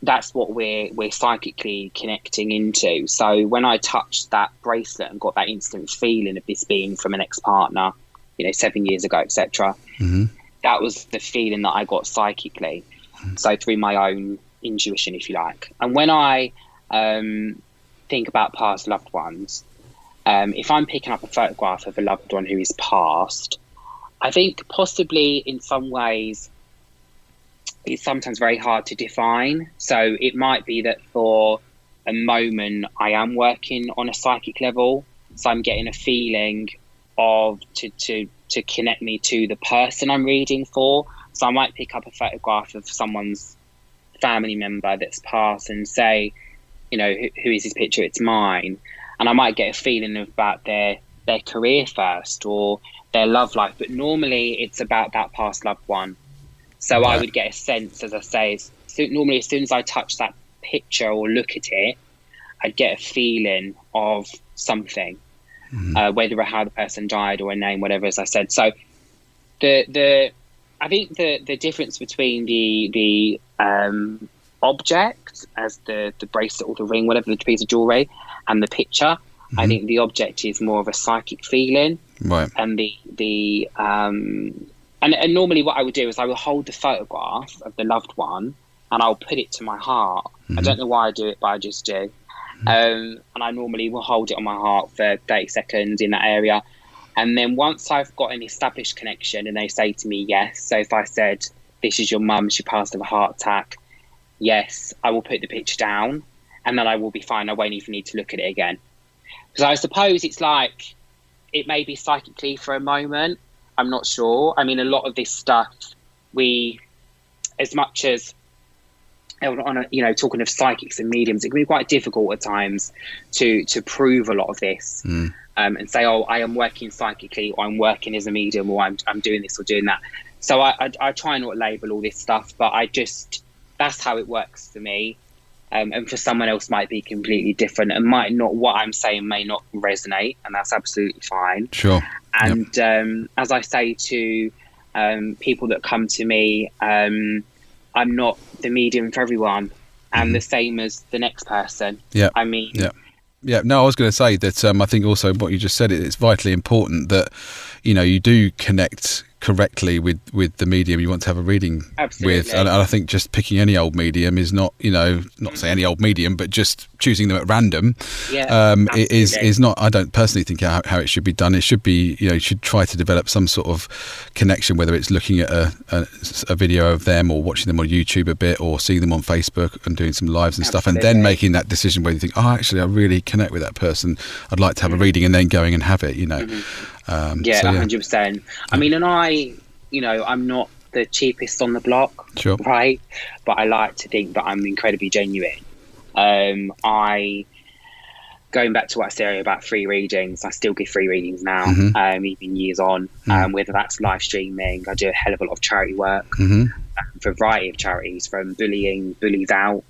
that's what we're psychically connecting into. So when I touched that bracelet and got that instant feeling of this being from an ex-partner, 7 years ago, etc., that was the feeling that I got psychically. So through my own intuition, if you like. And when I think about past loved ones, If I'm picking up a photograph of a loved one who is passed, I think possibly in some ways it's sometimes very hard to define. So it might be that for a moment I am working on a psychic level, so I'm getting a feeling of to connect me to the person I'm reading for. So I might pick up a photograph of someone's family member that's passed and say, you know, who is this picture? It's mine. And I might get a feeling about their career first or their love life, but normally it's about that past loved one. So I would get a sense, as I say, normally as soon as I touch that picture or look at it, I'd get a feeling of something, whether how the person died or a name, whatever, as I said. So I think the difference between the object, as the bracelet or the ring, whatever the piece of jewelry, and the picture, I think the object is more of a psychic feeling, right? And and normally what I would do is I will hold the photograph of the loved one and I'll put it to my heart. I don't know why I do it, but I just do. And I normally will hold it on my heart for 30 seconds in that area. And then once I've got an established connection and they say to me, yes. So if I said, this is your mum, she passed of a heart attack. Yes, I will put the picture down and then I will be fine. I won't even need to look at it again. So I suppose it's like, it may be psychically for a moment. I'm not sure. I mean, a lot of this stuff, as much as, talking of psychics and mediums, it can be quite difficult at times to prove a lot of this and say, oh, I am working psychically, or I'm working as a medium, or I'm doing this or doing that. So I try not to label all this stuff, but that's how it works for me. And for someone else might be completely different and what I'm saying may not resonate, and that's absolutely fine. Sure. And as I say to people that come to me, I'm not the medium for everyone, and the same as the next person. Yeah. I mean... Yeah, no, I was going to say that I think also what you just said, it's vitally important that, you do connect correctly with the medium you want to have a reading with. And I think just picking any old medium is not, not say any old medium, but just choosing them at random is not, I don't personally think how it should be done. It should be, you should try to develop some sort of connection, whether it's looking at a video of them or watching them on YouTube a bit or seeing them on Facebook and doing some lives and stuff, and then making that decision where you think, oh, actually, I really connect with that person. I'd like to have a reading, and then going and have it, 100%. I mean, and I'm not the cheapest on the block, sure, right? But I like to think that I'm incredibly genuine. Going back to what I said earlier about free readings, I still give free readings now, even years on, whether that's live streaming. I do a hell of a lot of charity work for a variety of charities, from Bullies Out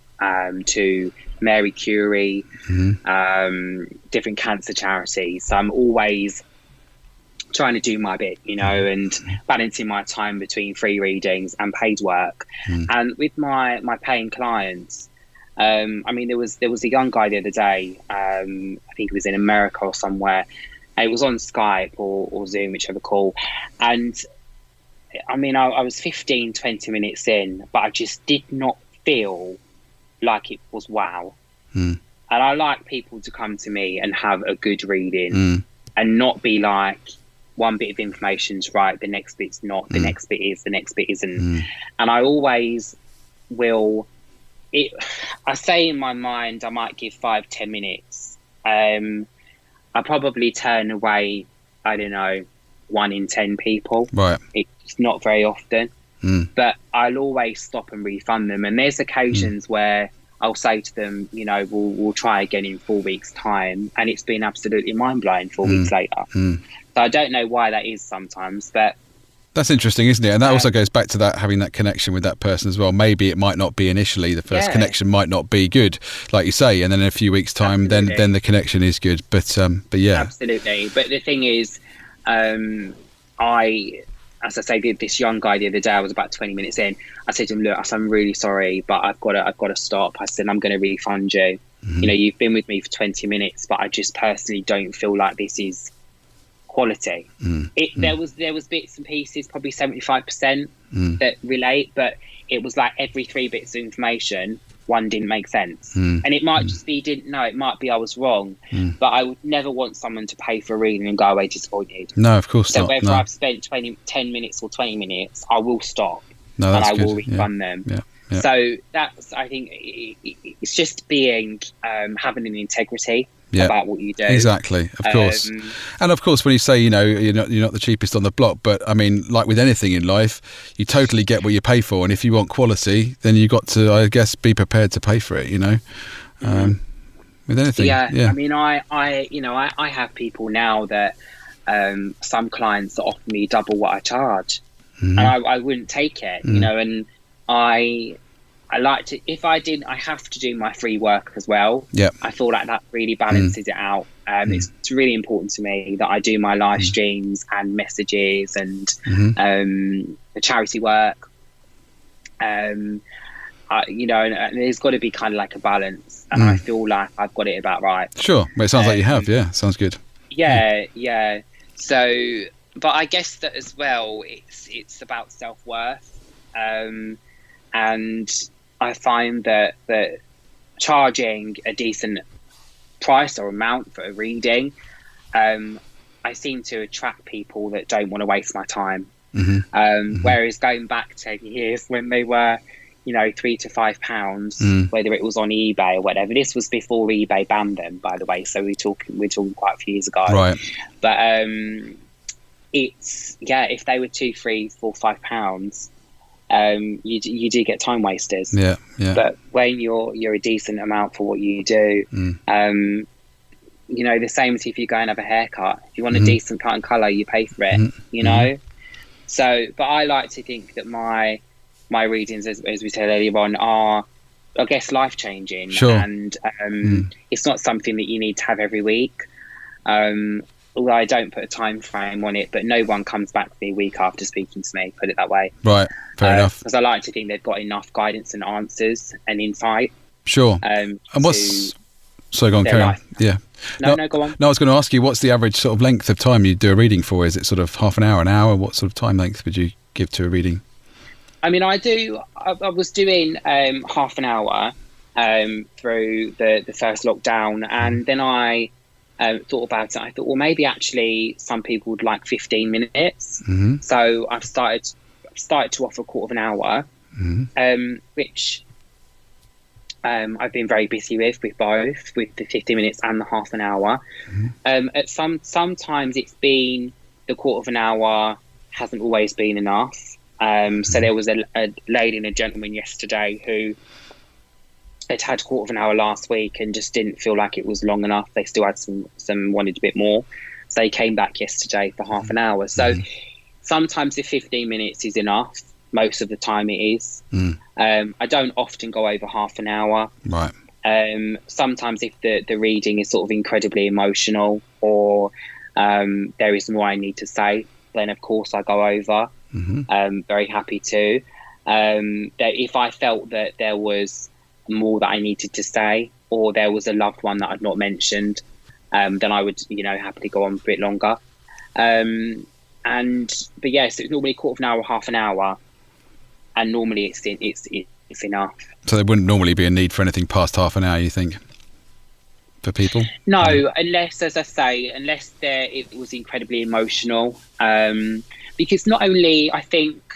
to Mary Curie, different cancer charities. So I'm always trying to do my bit, and balancing my time between free readings and paid work. And with my paying clients, I mean, there was a young guy the other day, I think he was in America or somewhere. It was on Skype or Zoom, whichever call. And I mean, I was 15, 20 minutes in, but I just did not feel like it was wow. And I like people to come to me and have a good reading and not be like, one bit of information's right, the next bit's not, the next bit is, the next bit isn't. And I always will, I say in my mind, I might give 5-10 minutes. I probably turn away, I don't know, 1 in 10 people. Right. It's not very often, but I'll always stop and refund them. And there's occasions where I'll say to them, we'll try again in 4 weeks' time. And it's been absolutely mind-blowing 4 weeks later. So I don't know why that is sometimes, but... That's interesting, isn't it? And that also goes back to that, having that connection with that person as well. Maybe it might not be initially, the first connection might not be good, like you say, and then in a few weeks' time, then the connection is good. But yeah. Absolutely. But the thing is, as I say, this young guy the other day, I was about 20 minutes in. I said to him, look, I'm really sorry, but I've got to stop. I said, I'm going to refund you. You've been with me for 20 minutes, but I just personally don't feel like this is quality. There was bits and pieces, probably 75% that relate, but it was like every 3 bits of information, one didn't make sense. And it might just be didn't know. It might be I was wrong. But I would never want someone to pay for a reading and go away disappointed. No, of course not. So whether No. I've spent 10 minutes or 20 minutes, I will stop No, and that's I good. will refund them. Yeah. Yeah. So that's, I think, it's just being having an integrity Yeah. about what you do. Exactly, of course. And of course, when you say, you know, you're not the cheapest on the block, but I mean, like with anything in life, you totally get what you pay for, and if you want quality, then you got to, I guess, be prepared to pay for it. You know, with anything. Yeah. I mean, I have people now that some clients that offer me double what I charge, and I wouldn't take it. You know, and I like to, if I didn't, I have to do my free work as well. Yeah. I feel like that really balances it out. It's really important to me that I do my live streams and messages and the charity work. You know, and there's got to be kind of like a balance, and I feel like I've got it about right. Sure. Well, it sounds like you have. Yeah. Sounds good. Yeah. So, but I guess that as well, it's about self-worth. And I find that charging a decent price or amount for a reading, I seem to attract people that don't want to waste my time. Whereas going back 10 years when they were, you know, £3 to £5, whether it was on eBay or whatever. This was before eBay banned them, by the way. So we're talking quite a few years ago. Right. But it's, if they were £2, £3, £4, £5, you do get time wasters. Yeah. But when you're a decent amount for what you do, you know, the same as if you go and have a haircut. If you want a decent cut and colour, you pay for it. You know. So, but I like to think that my readings, as we said earlier on, are, I guess, life changing. Sure. And it's not something that you need to have every week. Although I don't put a time frame on it, but no one comes back to me a week after speaking to me, put it that way. Right, fair enough. Because I like to think they've got enough guidance and answers and insight. Sure. And what's... So go on, carry on. Yeah. No, go on. No, I was going to ask you, what's the average sort of length of time you do a reading for? Is it sort of half an hour? What sort of time length would you give to a reading? I mean, I was doing half an hour through the first lockdown, and then I... thought about it. I thought, well, maybe actually some people would like 15 minutes. So I've started to offer a quarter of an hour, which I've been very busy with both, with the 50 minutes and the half an hour. At sometimes it's been the quarter of an hour hasn't always been enough. So there was a lady and a gentleman yesterday who had a quarter of an hour last week and just didn't feel like it was long enough. They still had some wanted a bit more. So they came back yesterday for half an hour. So sometimes the 15 minutes is enough. Most of the time it is. I don't often go over half an hour. Right. Sometimes if the reading is sort of incredibly emotional or there is more I need to say, then of course I go over. Very happy to. That if I felt that there was more that I needed to say, or there was a loved one that I'd not mentioned, then I would, happily go on a bit longer. But yes, it's normally a quarter of an hour, half an hour, and normally it's enough. So there wouldn't normally be a need for anything past half an hour, you think, for people? No, unless, as I say, it was incredibly emotional. Because not only, I think,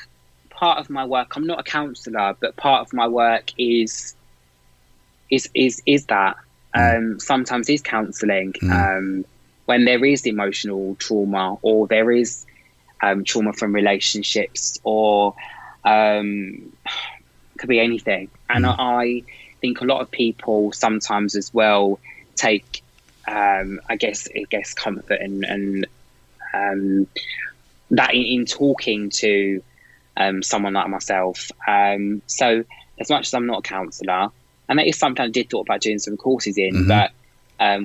part of my work, I'm not a counsellor, but part of my work is that sometimes is counselling when there is emotional trauma, or there is trauma from relationships, or could be anything. And I think a lot of people sometimes as well take I guess comfort and that in talking to someone like myself. So as much as I'm not a counsellor, and that is something I did thought about doing some courses in, but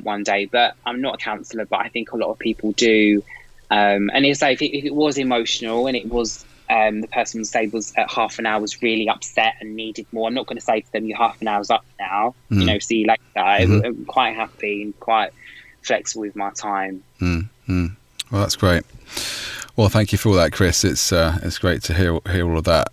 one day. But I'm not a counsellor, but I think a lot of people do. And it's like if it was emotional and it was the person was at half an hour was really upset and needed more, I'm not going to say to them, "Your half an hour's up now. See you later." I'm quite happy and quite flexible with my time. Well, that's great. Well, thank you for all that, Chris. It's great to hear all of that.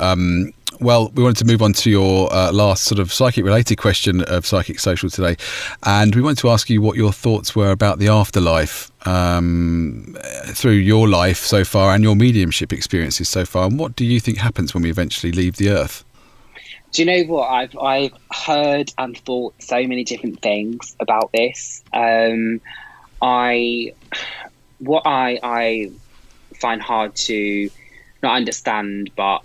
Well, we wanted to move on to your last sort of psychic-related question of Psychic Social today, and we wanted to ask you what your thoughts were about the afterlife through your life so far and your mediumship experiences so far, and what do you think happens when we eventually leave the earth? Do you know what? I've heard and thought so many different things about this. I find hard to not understand, but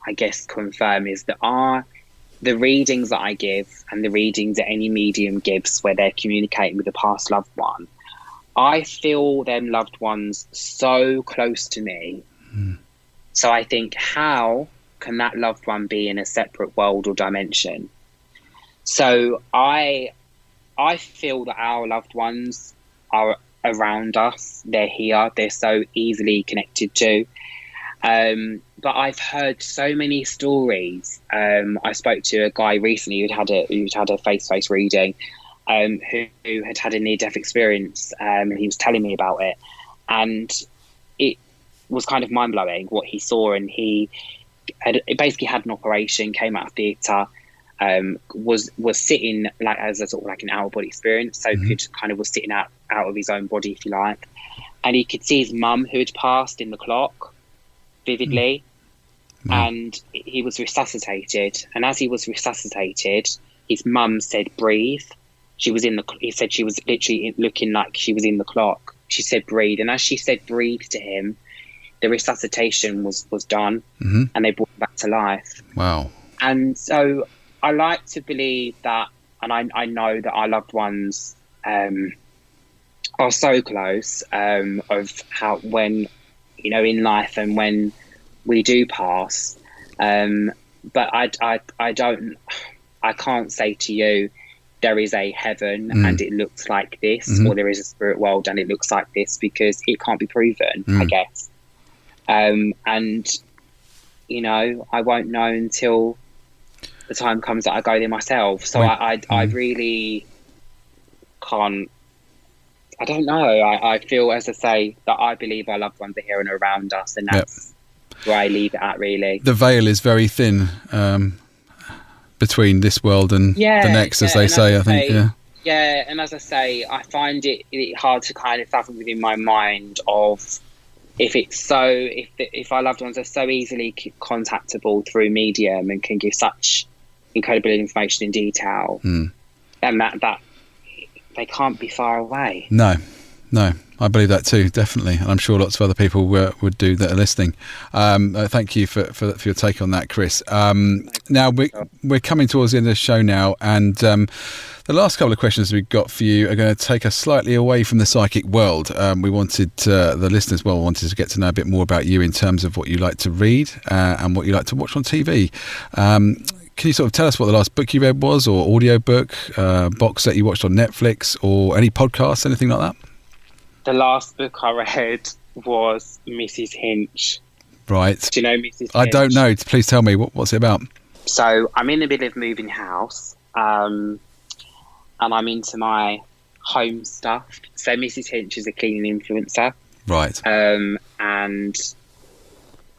I guess confirm, is that the readings that I give and the readings that any medium gives where they're communicating with a past loved one, I feel them loved ones so close to me. So I think, how can that loved one be in a separate world or dimension? So I feel that our loved ones are around us. They're here. They're so easily connected to. But I've heard so many stories. I spoke to a guy recently who'd had a face-to-face reading, who had had a near-death experience, and he was telling me about it, and it was kind of mind-blowing what he saw. And he basically had an operation, came out of theatre, was sitting like as a sort of like an out-of-body experience, so could kind of was sitting out of his own body, if you like, and he could see his mum who had passed in the clock vividly. And he was resuscitated, and as he was resuscitated, his mum said breathe. He said she was literally looking like she was in the clock. She said breathe, and as she said breathe to him, the resuscitation was done, and they brought him back to life. Wow. And so I like to believe that, and I know that our loved ones are so close, of how, when, you know, in life and when we do pass, but I can't say to you there is a heaven and it looks like this, or there is a spirit world and it looks like this, because it can't be proven, I guess. And you know, I won't know until the time comes that I go there myself. So I really can't. I don't know. I feel, as I say, that I believe our loved ones are here and around us, and that's where I leave it at, really. The veil is very thin between this world and the next, as they say, I think. Yeah, and as I say, I find it hard to kind of fathom within my mind of if our loved ones are so easily contactable through medium and can give such incredible information in detail, and that they can't be far away. No, I believe that too, definitely, and I'm sure lots of other people would do that are listening. Thank you for your take on that, Chris. Now we're coming towards the end of the show now, and the last couple of questions we've got for you are going to take us slightly away from the psychic world. We wanted the listeners wanted to get to know a bit more about you in terms of what you like to read and what you like to watch on TV. Can you sort of tell us what the last book you read was, or audio book, box set you watched on Netflix, or any podcasts, anything like that? The last book I read was Mrs. Hinch. Right. Do you know Mrs. Hinch? I don't know. Please tell me. What's it about? So I'm in the middle of moving house, and I'm into my home stuff. So Mrs. Hinch is a cleaning influencer. Right. And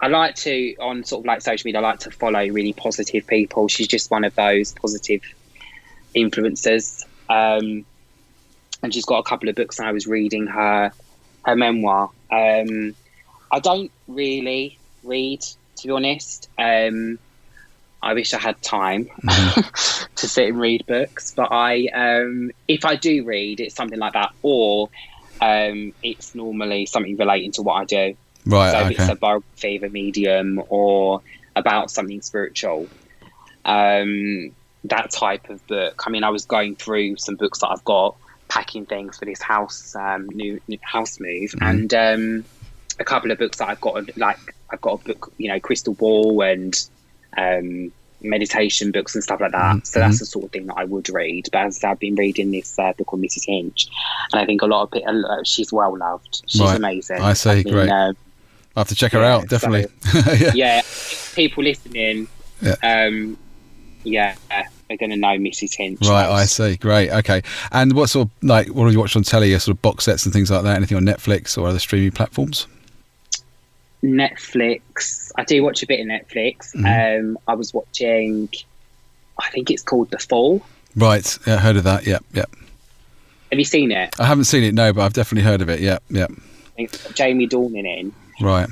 I like to, on sort of like social media, I like to follow really positive people. She's just one of those positive influencers. And she's got a couple of books, and I was reading her memoir. I don't really read, to be honest. I wish I had time to sit and read books, but if I do read, it's something like that, or it's normally something relating to what I do. Right. So if it's a biography of a medium or about something spiritual, that type of book. I mean, I was going through some books that I've got, packing things for this house, new house move, and a couple of books that I've got, like I've got a book, you know, Crystal Ball and meditation books and stuff like that. So that's the sort of thing that I would read. But as I've been reading this book called Mrs. Hinch, and I think a lot of people, she's well loved. She's amazing. I say, great. I have to check her out, definitely. So, people listening, are going to know Mrs. Hinch. Right, I see. Great. Okay. And what sort of, like, what have you watched on telly? Sort of box sets and things like that? Anything on Netflix or other streaming platforms? Netflix. I do watch a bit of Netflix. I was watching, I think it's called The Fall. Right. Yeah, I heard of that. Yep. Have you seen it? I haven't seen it, no, but I've definitely heard of it. Yep. It's got Jamie Dornan in. Right.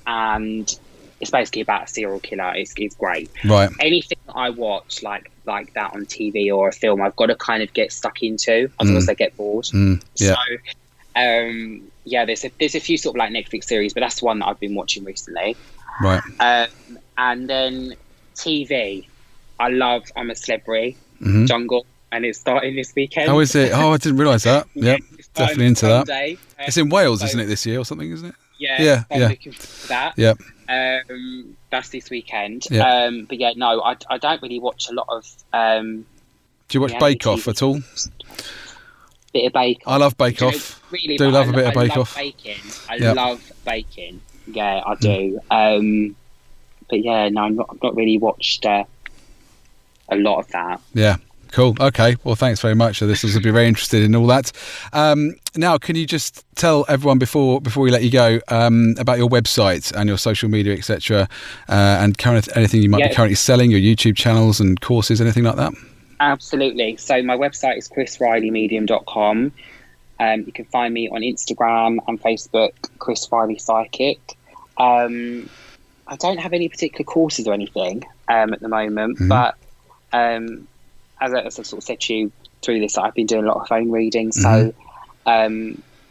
And it's basically about a serial killer. It's great. Right. Anything I watch like that on TV or a film, I've got to kind of get stuck into, otherwise I get bored. Yeah. So, there's a few sort of like Netflix series, but that's the one that I've been watching recently. Right. And then TV, I'm a Celebrity, Jungle, and it's starting this weekend. How is it? Oh, I didn't realise that. Yep, definitely into Sunday. that. It's in Wales, isn't it, this year or something, isn't it? Yeah. I'm looking for that. Yep. That's this weekend. Yep. But yeah, no, I don't really watch a lot of. Do you watch Bake Off TV. at all? Bit of Bake Off. I love Bake Off. Really, do love a bit of Bake Off. I love baking. Yeah, I do. But yeah, no, I've not really watched a lot of that. Yeah. Cool. Okay. Well, thanks very much. So this will be very interested in all that. Now, can you just tell everyone before we let you go about your website and your social media, etc., and anything you might be currently selling, your YouTube channels and courses, anything like that? Absolutely. So my website is chrisrileymedium.com. You can find me on Instagram and Facebook, Chris Riley Psychic. I don't have any particular courses or anything at the moment, but as I sort of said to you through this, I've been doing a lot of phone readings, so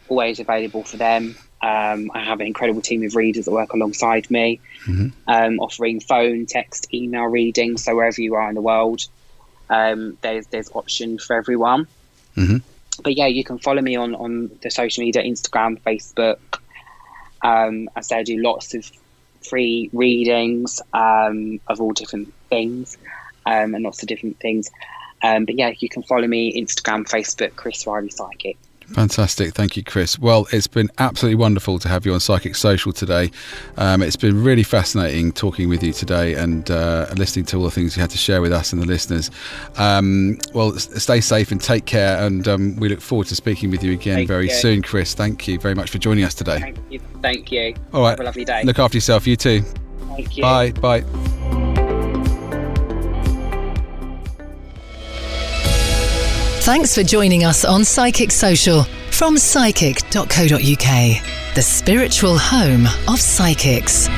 always available for them. I have an incredible team of readers that work alongside me, offering phone, text, email readings. So wherever you are in the world, there's options for everyone. But yeah, you can follow me on the social media, Instagram, Facebook. I say I do lots of free readings of all different things and lots of different things. But yeah, you can follow me Instagram, Facebook, Chris Riley Psychic. Fantastic. Thank you, Chris. Well, it's been absolutely wonderful to have you on Psychic Social today. It's been really fascinating talking with you today and listening to all the things you had to share with us and the listeners. Well, stay safe and take care, and we look forward to speaking with you again very soon, Chris. Thank you very much for joining us today. Thank you. All right. Have a lovely day. Look after yourself. You too. Thank you. Bye. Thanks for joining us on Psychic Social from psychic.co.uk, the spiritual home of psychics.